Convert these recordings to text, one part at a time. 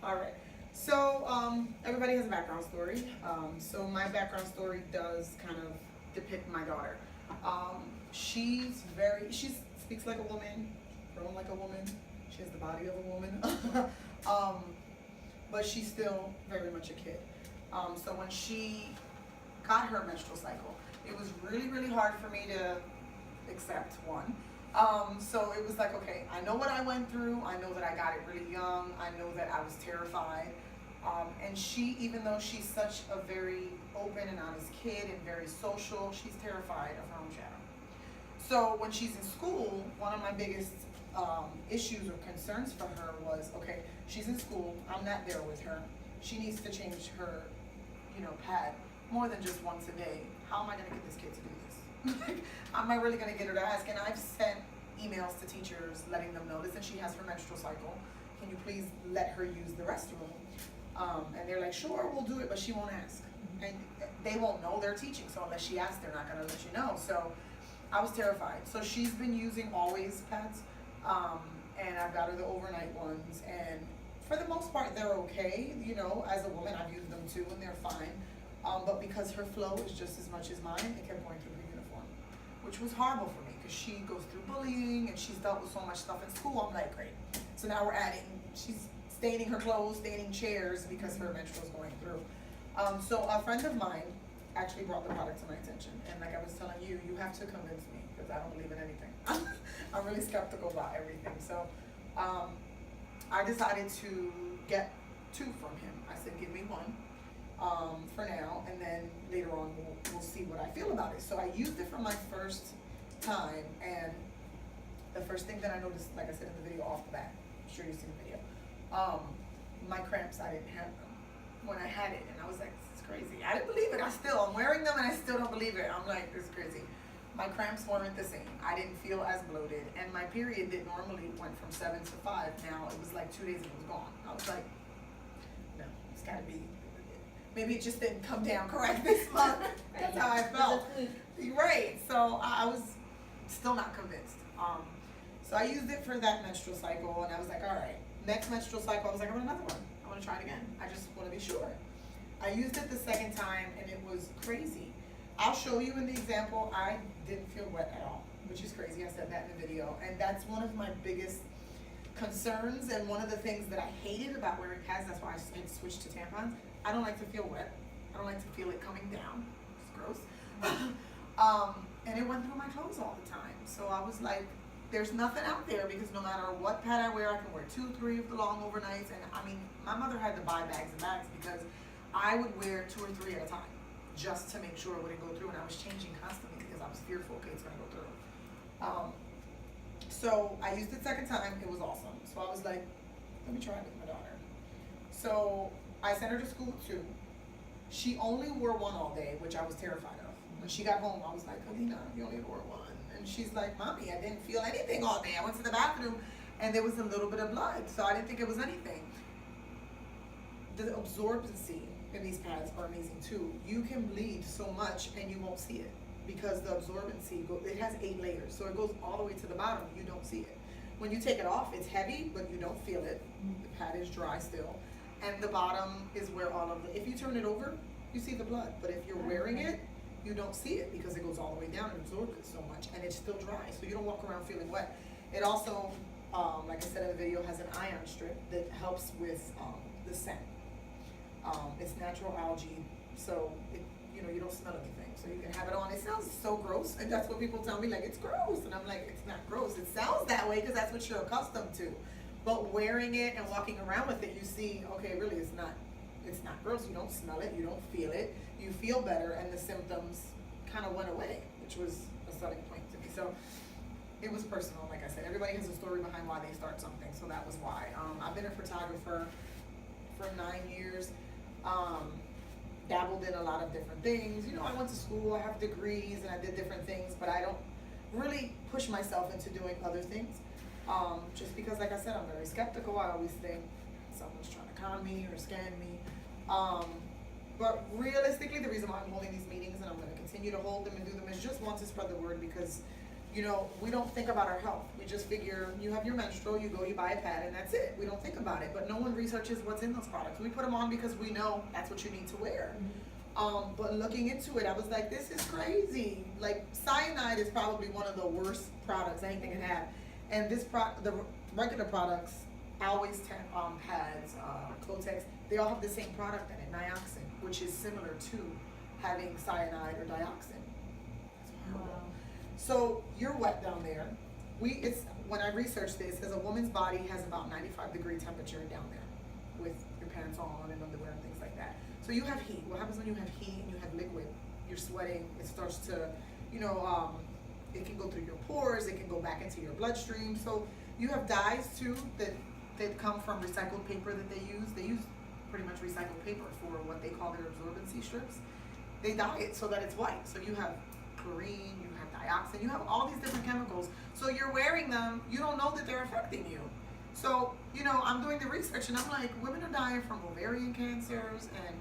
All right. So everybody has a background story. So my background story does kind of depict my daughter. She speaks like a woman, grown like a woman. She has the body of a woman. um, but she's still very much a kid. So when she got her menstrual cycle, it was really, really hard for me to accept one. So it was like, okay, I know what I went through. I know that I got it really young. I know that I was terrified. And she, even though she's such a very open and honest kid and very social, she's terrified of her own shadow. So when she's in school, one of my biggest issues or concerns for her was, okay, she's in school. I'm not there with her. She needs to change her, pad more than just once a day. How am I going to get this kid to do this? Like, am I really going to get her to ask? And I've sent emails to teachers letting them know, listen, she has her menstrual cycle. Can you please let her use the restroom? And they're like, sure, we'll do it, but she won't ask. And they won't know they're teaching, so unless she asks, they're not going to let you know. So I was terrified. So she's been using always pads, and I've got her the overnight ones. And for the most part, they're okay. As a woman, I've used them too, and they're fine. But because her flow is just as much as mine, it kept going through her uniform, which was horrible for me because she goes through bullying and she's dealt with so much stuff in school. I'm like, great. So now we're adding, she's staining her clothes, staining chairs because her menstrual is going through. So a friend of mine actually brought the product to my attention. And like I was telling you, you have to convince me because I don't believe in anything. I'm really skeptical about everything. So I decided to get 2 from him. I said, give me 1. For now, and then later on we'll see what I feel about it. So I used it for my first time, and the first thing that I noticed, like I said in the video off the bat, I'm sure you've seen the video, my cramps, I didn't have them when I had it, and I was like, this is crazy. I didn't believe it. I'm wearing them and I still don't believe it. I'm like, this is crazy. My cramps weren't the same. I didn't feel as bloated, and my period that normally went from 7 to 5, now it was like 2 days and it was gone. I was like, no, it's gotta be, maybe it just didn't come down correct this month. That's how I felt. Right. So I was still not convinced. So I used it for that menstrual cycle, and I was like, all right, next menstrual cycle, I was like, I want another one. I want to try it again. I just want to be sure. I used it the second time, and it was crazy. I'll show you in the example, I didn't feel wet at all, which is crazy. I said that in the video. And that's one of my biggest concerns, and one of the things that I hated about wearing pads. That's why I switched to tampons. I don't like to feel wet. I don't like to feel it coming down. It's gross. And it went through my clothes all the time. So I was like, there's nothing out there, because no matter what pad I wear, I can wear 2, 3 of the long overnights. And I mean, my mother had to buy bags and bags because I would wear 2 or 3 at a time just to make sure it wouldn't go through. And I was changing constantly because I was fearful, okay, it's gonna go through. So I used it second time. It was awesome. So I was like, let me try it with my daughter. So I sent her to school too. She only wore 1 all day, which I was terrified of. When she got home, I was like, Alina, you only wore 1. And she's like, Mommy, I didn't feel anything all day. I went to the bathroom and there was a little bit of blood, so I didn't think it was anything. The absorbency in these pads are amazing too. You can bleed so much and you won't see it because the absorbency, it has 8 layers. So it goes all the way to the bottom, you don't see it. When you take it off, it's heavy, but you don't feel it. The pad is dry still. And the bottom is where all of the, if you turn it over, you see the blood. But if you're wearing it, you don't see it because it goes all the way down and absorbs it so much, and it's still dry, so you don't walk around feeling wet. It also, like I said in the video, has an ion strip that helps with the scent. It's natural algae, so you don't smell anything, so you can have it on. It sounds so gross, and that's what people tell me, like, it's gross, and I'm like, it's not gross. It sounds that way because that's what you're accustomed to. But wearing it and walking around with it, you see, okay, really, it's not gross. You don't smell it, you don't feel it, you feel better, and the symptoms kind of went away, which was a selling point to me. So it was personal, like I said. Everybody has a story behind why they start something, so that was why. I've been a photographer for 9 years, dabbled in a lot of different things. I went to school, I have degrees, and I did different things, but I don't really push myself into doing other things. Just because, like I said, I'm very skeptical. I always think someone's trying to con me or scam me. But realistically, the reason why I'm holding these meetings, and I'm going to continue to hold them and do them, is just one, to spread the word, because you know, we don't think about our health. We just figure you have your menstrual, you go, you buy a pad, and that's it. We don't think about it. But no one researches what's in those products. We put them on because we know that's what you need to wear. But looking into it, I was like, this is crazy. Like, cyanide is probably one of the worst products anything can have. And the regular products, always pads, Kotex, they all have the same product in it, nioxin, which is similar to having cyanide or dioxin. Wow. So you're wet down there. When I researched this, as a woman's body has about 95-degree temperature down there with your pants on and underwear and things like that. So you have heat. What happens when you have heat and you have liquid? You're sweating. It starts to, you know, it can go through your pores. It can go back into your bloodstream. So you have dyes too that come from recycled paper that they use. They use pretty much recycled paper for what they call their absorbency strips. They dye it so that it's white. So you have chlorine, you have dioxin, you have all these different chemicals. So you're wearing them, you don't know that they're affecting you. So, you know, I'm doing the research and I'm like, women are dying from ovarian cancers, and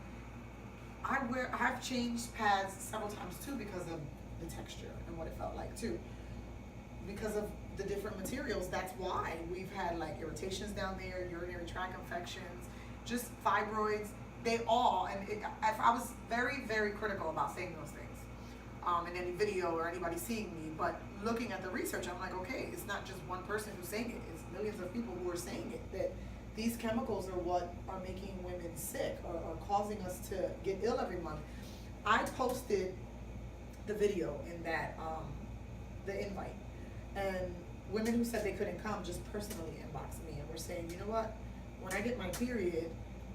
I've changed pads several times too because of the texture and what it felt like too. Because of the different materials, that's why we've had like irritations down there, urinary tract infections, just fibroids. I was very, very critical about saying those things in any video or anybody seeing me, but looking at the research, I'm like, okay, it's not just one person who's saying it, it's millions of people who are saying it, that these chemicals are what are making women sick or causing us to get ill every month. I posted the video in that, the invite, and women who said they couldn't come just personally inboxed me and were saying, you know what, when I get my period,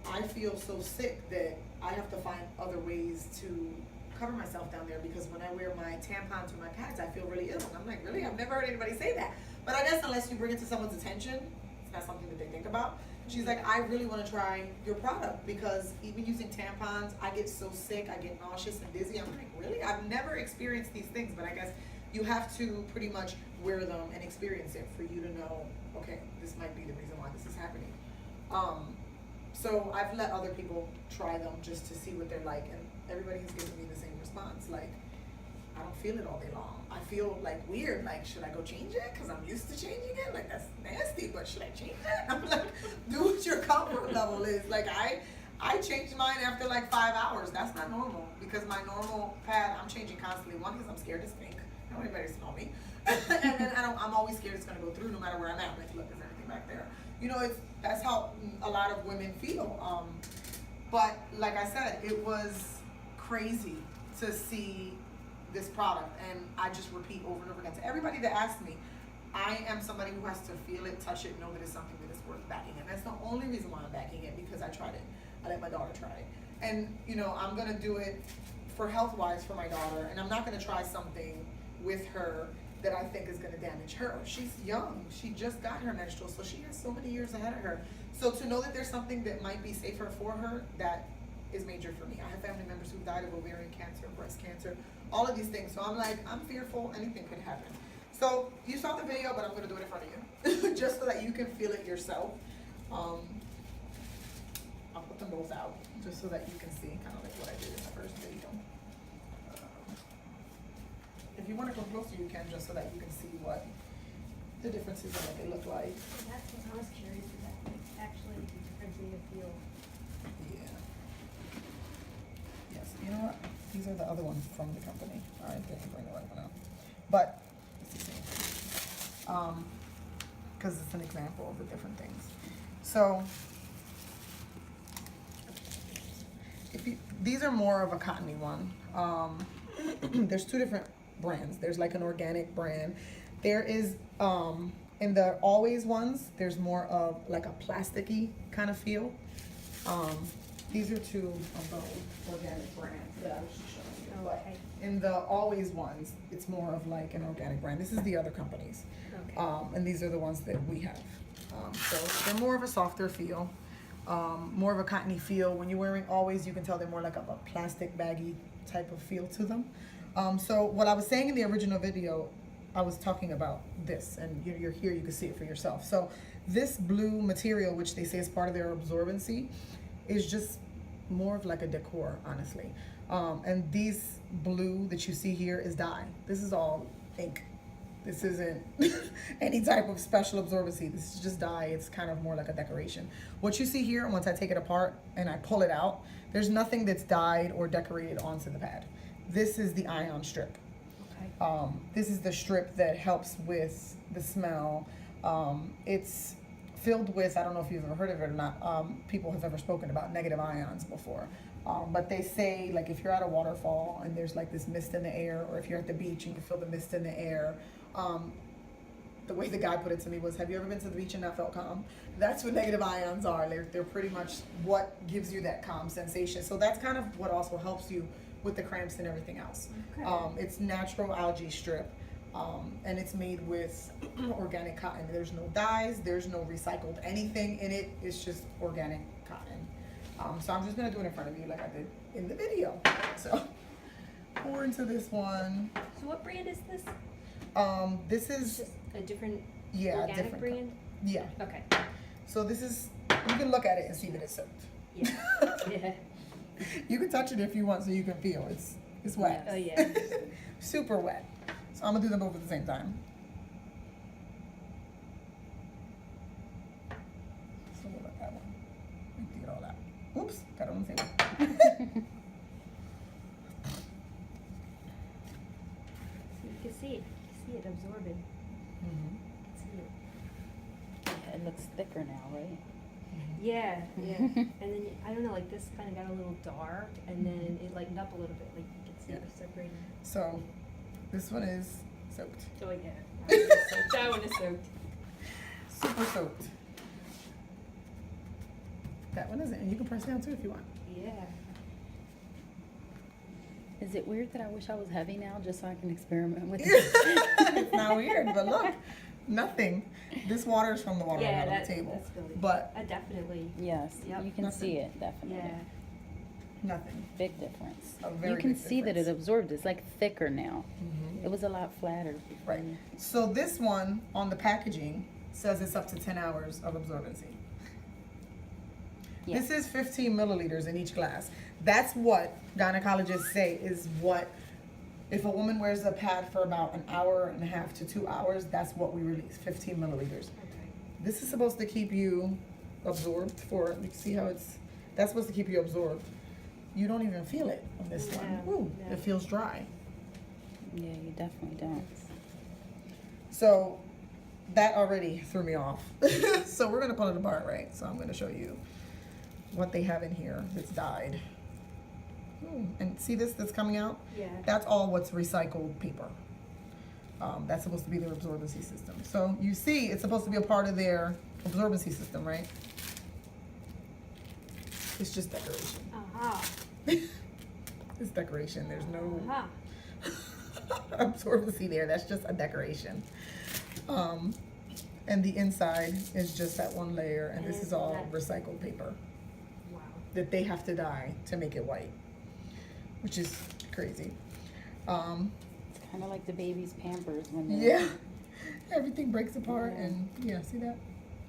I feel so sick that I have to find other ways to cover myself down there, because when I wear my tampons or my pads, I feel really ill. And I'm like, really? I've never heard anybody say that. But I guess unless you bring it to someone's attention, it's not something that they think about. She's like, I really want to try your product, because even using tampons, I get so sick, I get nauseous and dizzy. I'm like, really? I've never experienced these things, but I guess you have to pretty much wear them and experience it for you to know, okay, this might be the reason why this is happening. So I've let other people try them just to see what they're like, and everybody has given me the same response. Like, I don't feel it all day long. I feel like weird, like, should I go change it? Because I'm used to changing it. Like, that's nasty, but should I change it? I'm like, do what your comfort level is. Like, I changed mine after like 5 hours. That's not normal, because my normal pad, I'm changing constantly. One, because I'm scared to stink. I don't want anybody to smell me. And then I'm always scared it's going to go through no matter where I'm at. Like, look, is there anything back there? You know, that's how a lot of women feel. But like I said, it was crazy to see this product, and I just repeat over and over again to everybody that asks me. I am somebody who has to feel it, touch it, know that it's something that is worth backing, and that's the only reason why I'm backing it, because I tried it. I let my daughter try it, and you know, I'm gonna do it for health-wise for my daughter, and I'm not gonna try something with her that I think is gonna damage her. She's young, she just got her menstrual, so she has so many years ahead of her. So to know that there's something that might be safer for her, that is major for me. I have family members who've died of ovarian cancer, breast cancer, all of these things. So I'm like, I'm fearful, anything could happen. So you saw the video, but I'm gonna do it in front of you, just so that you can feel it yourself. I'll put them both out, just so that you can see kind of like what I did in the first video. If you want to go closer, you can, just so that you can see what the differences in what they look like. That's what I was curious about, like, actually the difference in the feel. Yeah. Yes, you know what? These are the other ones from the company. I didn't bring the right one out. But it's the same. Because it's an example of the different things. So, these are more of a cottony one. There's two different brands. There's like an organic brand. There is, in the Always ones, there's more of like a plasticky kind of feel. These are two of the organic brands that I was just showing you. Okay. But in the Always ones, it's more of like an organic brand. This is the other companies. Okay. And these are the ones that we have. So they're more of a softer feel, more of a cottony feel. When you're wearing Always, you can tell they're more like a plastic baggy type of feel to them. So what I was saying in the original video, I was talking about this, and you're here, you can see it for yourself. So this blue material, which they say is part of their absorbency, is just more of like a decor, honestly. And these blue that you see here is dye. This is all ink. This isn't any type of special absorbency. This is just dye. It's kind of more like a decoration. What you see here, once I take it apart and I pull it out, there's nothing that's dyed or decorated onto the pad. This is the ion strip. Okay. This is the strip that helps with the smell. It's filled with, I don't know if you've ever heard of it or not, people have ever spoken about negative ions before. But they say, like, if you're at a waterfall and there's like this mist in the air, or if you're at the beach and you can feel the mist in the air, the way the guy put it to me was, have you ever been to the beach and not felt calm? That's what negative ions are. They're pretty much what gives you that calm sensation. So that's kind of what also helps you with the cramps and everything else. Okay. It's natural algae strip, and it's made with organic cotton. There's no dyes, there's no recycled anything in it. It's just organic cotton. So I'm just gonna do it in front of you like I did in the video. So pour into this one. So what brand is this? This Is is, this a different yeah, organic different. brand? Yeah. Okay. So this is, you can look at it and see that it's soaked. Yeah. Yeah. You can touch it if you want so you can feel. It's wet. Oh yeah. Super wet. So I'm gonna do them both at the same time. So we'll let that one empty it all out. Oops, got it on the table. You can see it. You can see it absorbing. Mhm. You can see it. Yeah, it looks thicker now, right? Yeah, yeah. And then I don't know, like this kind of got a little dark, and then it lightened up a little bit. Like you can see it was separating. So this one is soaked. Oh yeah. That one is soaked. That one is soaked. Super soaked. That one isn't, and you can press down too if you want. Yeah. Is it weird that I wish I was heavy now just so I can experiment with it? It's not weird, but look, nothing. This water is from the water Yeah, on that, the table, that's really. but Definitely. Definitely. Yes, Yep. you can Nothing. see it, definitely. Yeah. nothing. Big difference. A very You can big see that it difference. absorbed. It's like thicker now. Mhm. It was a lot flatter before. Right. So this one on the packaging says it's up to 10 hours of absorbency. Yeah. This is 15 milliliters in each glass. That's what gynecologists say is what, if a woman wears a pad for about an hour and a half to 2 hours, that's what we release, 15 milliliters. Okay. This is supposed to keep you absorbed for, you see how that's supposed to keep you absorbed. You don't even feel it on this one. Yeah, Ooh, yeah. it feels dry. Yeah, you definitely don't. So that already threw me off. So we're gonna pull it apart, right? So I'm gonna show you what they have in here that's dyed. And see this that's coming out? Yeah. That's all what's recycled paper. That's supposed to be their absorbency system. So you see, it's supposed to be a part of their absorbency system, right? It's just decoration. Uh-huh. It's decoration. There's no Uh-huh. absorbency there. That's just a decoration. And the inside is just that one layer, and this is all recycled paper Wow. that they have to dye to make it white, which is crazy. It's kind of like the baby's Pampers when they. Yeah, everything breaks apart, Yeah. and yeah, see that?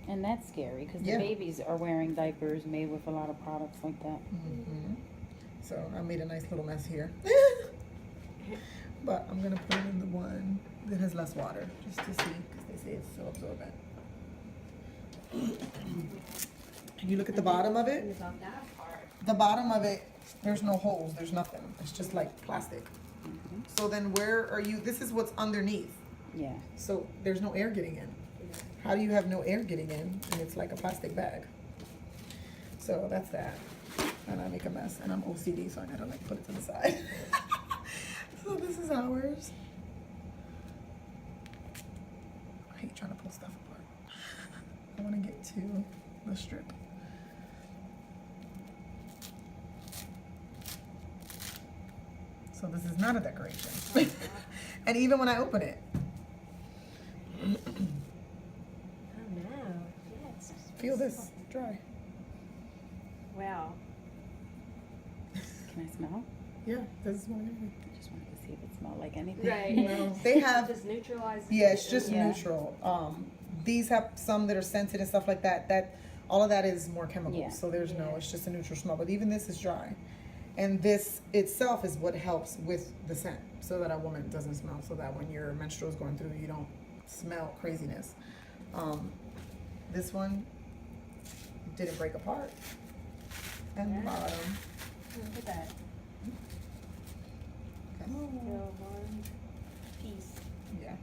And that's scary because Yeah. the babies are wearing diapers made with a lot of products like that. Mm-hmm. So I made a nice little mess here. But I'm gonna put it in the one that has less water, just to see, because they say it's so absorbent. Can you look at the bottom of it? About that part. The bottom of it, there's no holes, there's nothing. It's just like plastic. Mhm. So then where are you, this is what's underneath. Yeah. So there's no air getting in. Yeah. How do you have no air getting in and it's like a plastic bag? So that's that. And I make a mess, and I'm OCD, so I gotta like put it to the side. So this is ours. I hate trying to pull stuff apart. I wanna get to the strip. So this is not a decoration. And even when I open it, Oh no. Yeah, it's feel this, dry. Wow. Can I smell? Yeah, this is what it is. I just wanted to see if it smelled like anything. Right. No, they have, Just neutralizes. yeah, it's just Yeah. neutral. These have some that are scented and stuff like that. All of that is more chemicals. Yeah. So there's no, Yeah. it's just a neutral smell. But even this is dry. And this itself is what helps with the scent, so that a woman doesn't smell, so that when your menstrual is going through, you don't smell craziness. This one didn't break apart. And the Yeah. bottom. Look at that. Okay. Still one piece. Yeah.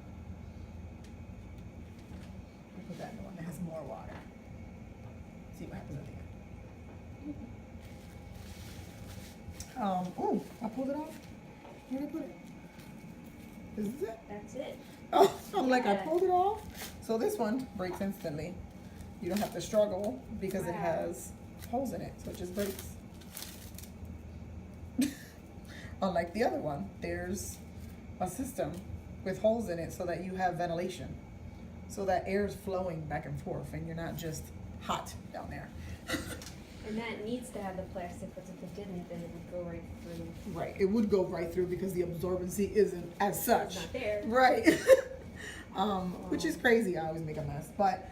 We'll put that in the one that has more water. See what happens at the end. Oh, I pulled it off. Where did I put it? Is this it? That's it. Oh, I'm like, I Yeah. pulled it off. So this one breaks instantly. You don't have to struggle because it Wow. has holes in it, so it just breaks. Unlike the other one, there's a system with holes in it so that you have ventilation, so that air is flowing back and forth and you're not just hot down there. And that needs to have the plastic, because if it didn't, then it would go right through. Right, it would go right through because the absorbency isn't as such. It's not there. Right. Which is crazy. I always make a mess. But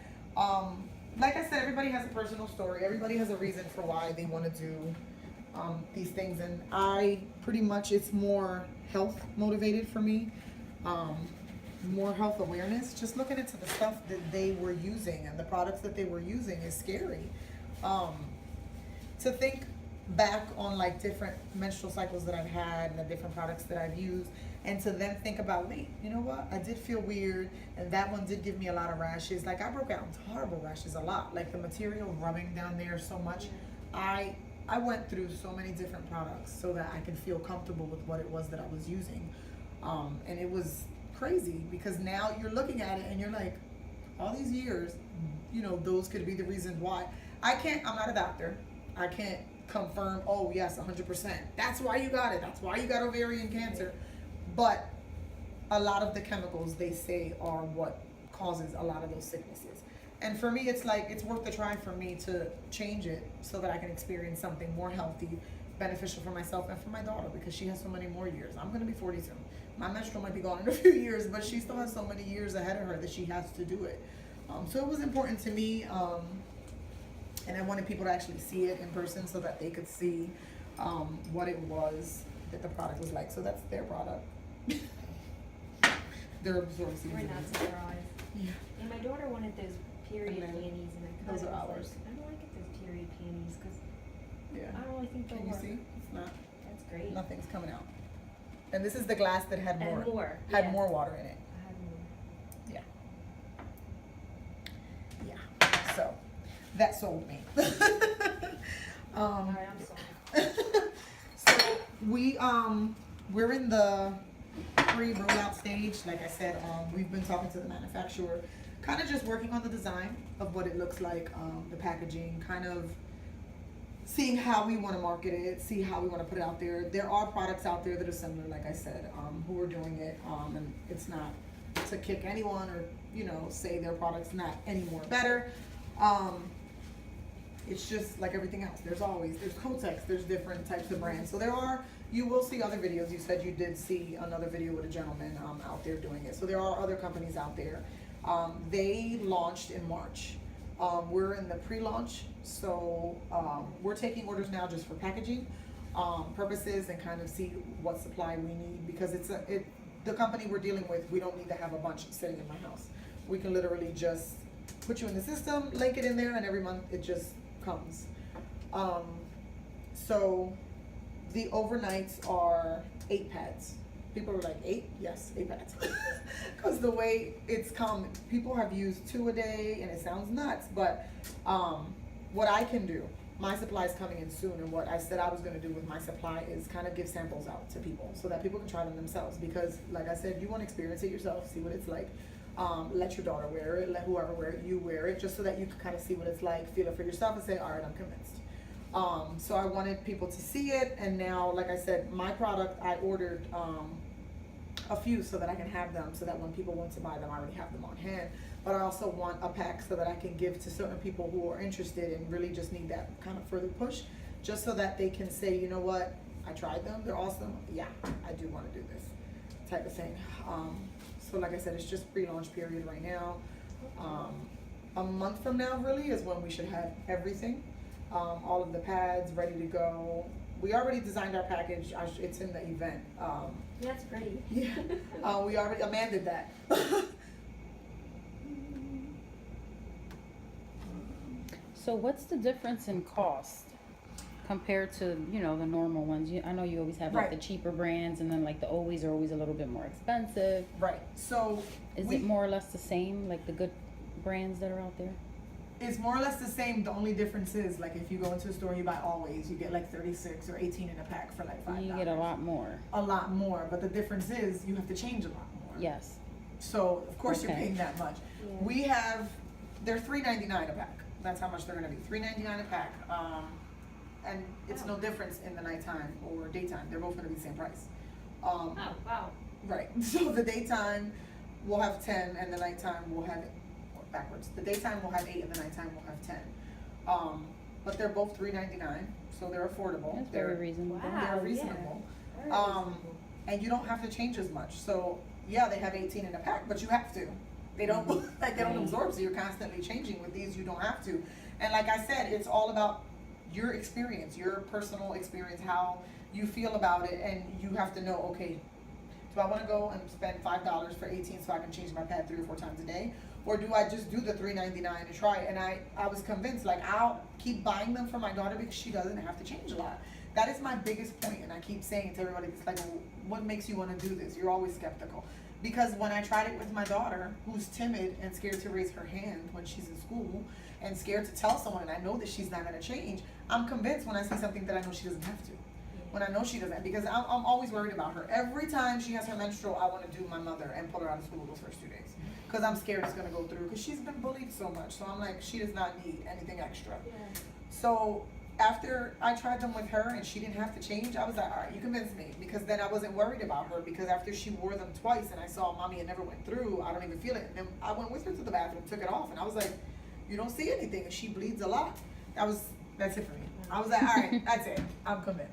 like I said, everybody has a personal story. Everybody has a reason for why they want to do these things. And I pretty much, it's more health motivated for me. More health awareness. Just looking into the stuff that they were using and the products that they were using is scary. To think back on like different menstrual cycles that I've had and the different products that I've used, and to then think about, wait, you know what, I did feel weird, and that one did give me a lot of rashes. Like I broke out into horrible rashes a lot, like the material rubbing down there so much. I went through so many different products so that I could feel comfortable with what it was that I was using, and it was crazy because now you're looking at it and you're like, all these years, you know, those could be the reasons why. I'm not a doctor. I can't confirm, oh yes, 100%. That's why you got it. That's why you got ovarian cancer. But a lot of the chemicals they say are what causes a lot of those sicknesses. And for me, it's like, it's worth the try for me to change it so that I can experience something more healthy, beneficial for myself and for my daughter, because she has so many more years. I'm going to be 40 soon. My menstrual might be gone in a few years, but she still has so many years ahead of her that she has to do it. So it was important to me. And I wanted people to actually see it in person so that they could see what it was that the product was like. So that's their product. Their absorbency. We're not surprised. Yeah. And my daughter wanted those period And then panties, and I those kinda are was ours. like, I don't want to get those period panties, because Yeah. I don't really think they'll Can you work. see? It's not. That's great. Nothing's coming out. And this is the glass that had more. And more. Had yeah. more water in it. I had more. Yeah. Yeah. So that sold me. All right, I'm sorry. So we're in the pre-rollout stage. Like I said, we've been talking to the manufacturer, kind of just working on the design of what it looks like, the packaging, kind of seeing how we want to market it, see how we want to put it out there. There are products out there that are similar, like I said, who are doing it, and it's not to kick anyone or, you know, say their product's not any more better. It's just like everything else. There's Kotex, there's different types of brands. So you will see other videos. You said you did see another video with a gentleman out there doing it. So there are other companies out there. They launched in March. We're in the pre-launch, so we're taking orders now just for packaging purposes and kind of see what supply we need, because the company we're dealing with, we don't need to have a bunch sitting in my house. We can literally just put you in the system, link it in there, and every month it just comes. So the overnights are 8 pads. People are like, 8? Yes, 8 pads. Because the way it's come, people have used 2 a day, and it sounds nuts, but what I can do, my supply is coming in soon, and what I said I was going to do with my supply is kind of give samples out to people so that people can try them themselves, because like I said, you want to experience it yourself, see what it's like. Let your daughter wear it, let whoever wear it, you wear it, just so that you can kind of see what it's like, feel it for yourself, and say, all right, I'm convinced. So I wanted people to see it, and now, like I said, my product, I ordered a few so that I can have them, so that when people want to buy them, I already have them on hand. But I also want a pack so that I can give to certain people who are interested and really just need that kind of further push, just so that they can say, you know what, I tried them, they're awesome, yeah, I do want to do this type of thing. So like I said, it's just pre-launch period right now. A month from now really is when we should have everything. All of the pads ready to go, we already designed our package. It's in the event. That's pretty. Yeah. We already amended that. So what's the difference in cost compared to, you know, the normal ones? I know you always have like Right. the cheaper brands, and then like the always are always a little bit more expensive. Right. So Is it more or less the same, like the good brands that are out there? it's more or less the same. The only difference is, like, if you go into a store and you buy Always, you get like 36 or 18 in a pack for like $5. You get a lot more. A lot more, but the difference is you have to change a lot more. Yes. So of course you're Okay. paying that much. Yeah. They're $3.99 a pack. That's how much they're gonna be. $3.99 a pack. And it's no difference in the nighttime or daytime. They're both gonna be the same price. Oh, wow. Right. So the daytime will have 10, and the nighttime will have backwards. The daytime will have 8, and the nighttime will have 10. But they're both $3.99, so they're affordable. That's they're, very reasonable. Wow. They're yeah. reasonable. Very Um, reasonable. And you don't have to change as much. So yeah, they have 18 in a pack, but you have to. They don't like they don't Right. absorb, so you're constantly changing. With these, you don't have to. And like I said, it's all about your experience, your personal experience, how you feel about it, and you have to know, okay, do I want to go and spend $5 for 18 so I can change my pad 3 or 4 times a day? Or do I just do the $3.99 and try it? And I was convinced, like, I'll keep buying them for my daughter because she doesn't have to change a lot. That is my biggest point, and I keep saying to everybody, it's like, well, what makes you want to do this? You're always skeptical. Because when I tried it with my daughter, who's timid and scared to raise her hand when she's in school, and scared to tell someone, and I know that she's not going to change, I'm convinced when I see something that I know she doesn't have to. When I know she doesn't, because I'm always worried about her. Every time she has her menstrual, I want to do my mother and pull her out of school those first 2 days. Because I'm scared it's going to go through, because she's been bullied so much. So I'm like, she does not need anything extra. Yeah. So after I tried them with her and she didn't have to change, I was like, all right, you convinced me. Because then I wasn't worried about her, because after she wore them twice and I saw mommy, it never went through, I don't even feel it. And then I went with her to the bathroom, took it off, and I was like, you don't see anything, and she bleeds a lot. That's it for me. I was like, all right, that's it. I'm convinced.